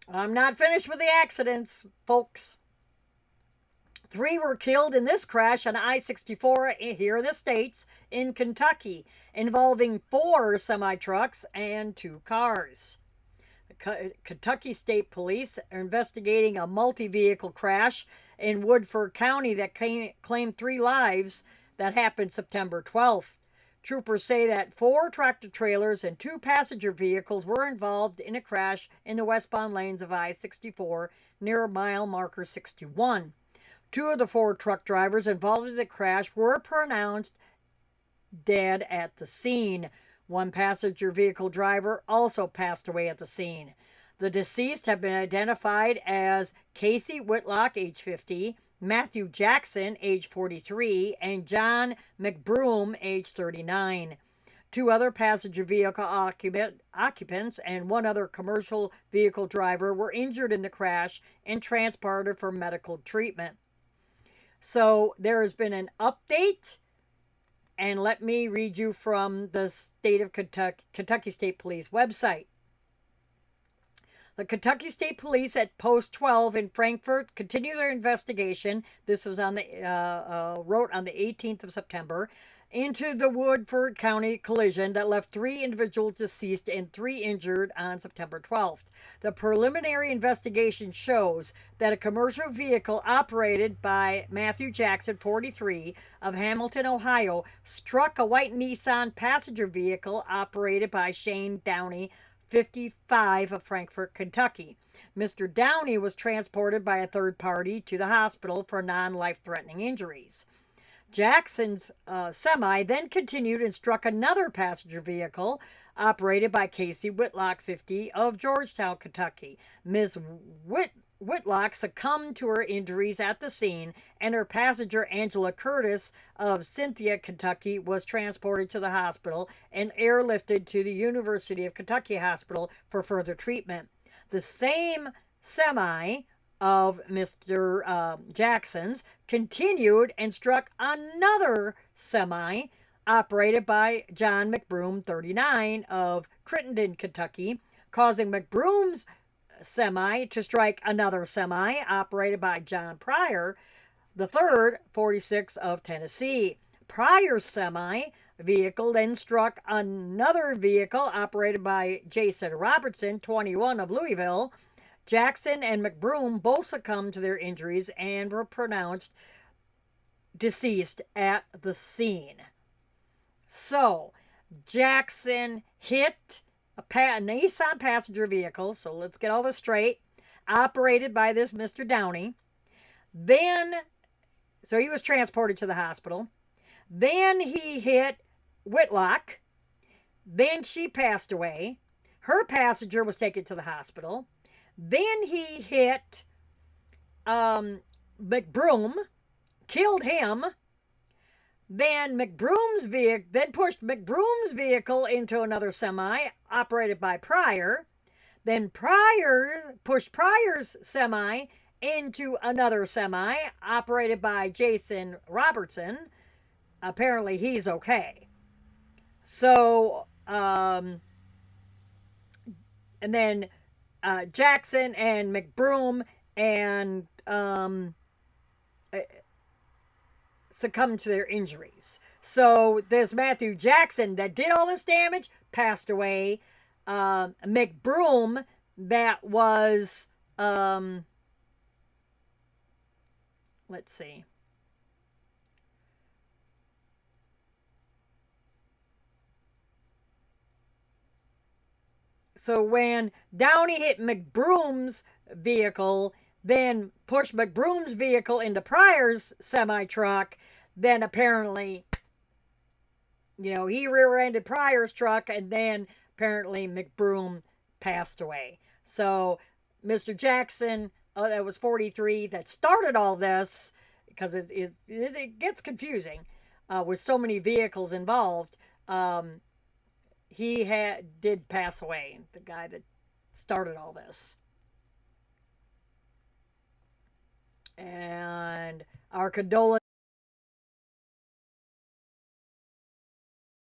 I'm not finished with the accidents, folks. 3 were killed in this crash on I 64 here in the States in Kentucky, involving 4 semi trucks and 2 cars. The Kentucky State Police are investigating a multi vehicle crash in Woodford County that claimed 3 lives that happened September 12th. Troopers say that 4 tractor trailers and 2 passenger vehicles were involved in a crash in the westbound lanes of I 64 near mile marker 61. 2 of the 4 truck drivers involved in the crash were pronounced dead at the scene. 1 passenger vehicle driver also passed away at the scene. The deceased have been identified as Casey Whitlock, age 50, Matthew Jackson, age 43, and John McBroom, age 39. 2 other passenger vehicle occupants and 1 other commercial vehicle driver were injured in the crash and transported for medical treatment. So there has been an update, and let me read you from the state of Kentucky State Police website. The Kentucky State Police at Post 12 in Frankfort continue their investigation. This was on the wrote on the 18th of September into the Woodford County collision that left 3 individuals deceased and 3 injured on September 12th. The preliminary investigation shows that a commercial vehicle operated by Matthew Jackson, 43, of Hamilton, Ohio, struck a white Nissan passenger vehicle operated by Shane Downey, 55, of Frankfort, Kentucky. Mr. Downey was transported by a third party to the hospital for non-life-threatening injuries. Jackson's semi then continued and struck another passenger vehicle operated by Casey Whitlock, 50, of Georgetown, Kentucky. Ms. Whitlock succumbed to her injuries at the scene, and her passenger, Angela Curtis, of Cynthia, Kentucky, was transported to the hospital and airlifted to the University of Kentucky Hospital for further treatment. The same semi of Mr. Jackson's continued and struck another semi operated by John McBroom, 39, of Crittenden, Kentucky, causing McBroom's semi to strike another semi operated by John Pryor, the third, 46, of Tennessee. Pryor's semi vehicle then struck another vehicle operated by Jason Robertson, 21, of Louisville. Jackson and McBroom both succumbed to their injuries and were pronounced deceased at the scene. So, Jackson hit a Nissan passenger vehicle, so let's get all this straight, operated by this Mr. Downey. Then, so he was transported to the hospital. Then he hit Whitlock. Then she passed away. Her passenger was taken to the hospital. Then he hit McBroom, killed him. Then pushed McBroom's vehicle into another semi operated by Pryor. Then Pryor pushed Pryor's semi into another semi operated by Jason Robertson. Apparently he's okay. So, and then Jackson and McBroom and succumbed to their injuries. So this Matthew Jackson that did all this damage passed away. McBroom, that was let's see. So when Downey hit McBroom's vehicle, then pushed McBroom's vehicle into Pryor's semi-truck, then apparently, he rear-ended Pryor's truck, and then apparently McBroom passed away. So Mr. Jackson, that was 43, that started all this, because it gets confusing with so many vehicles involved. He did pass away, the guy that started all this. And our condolences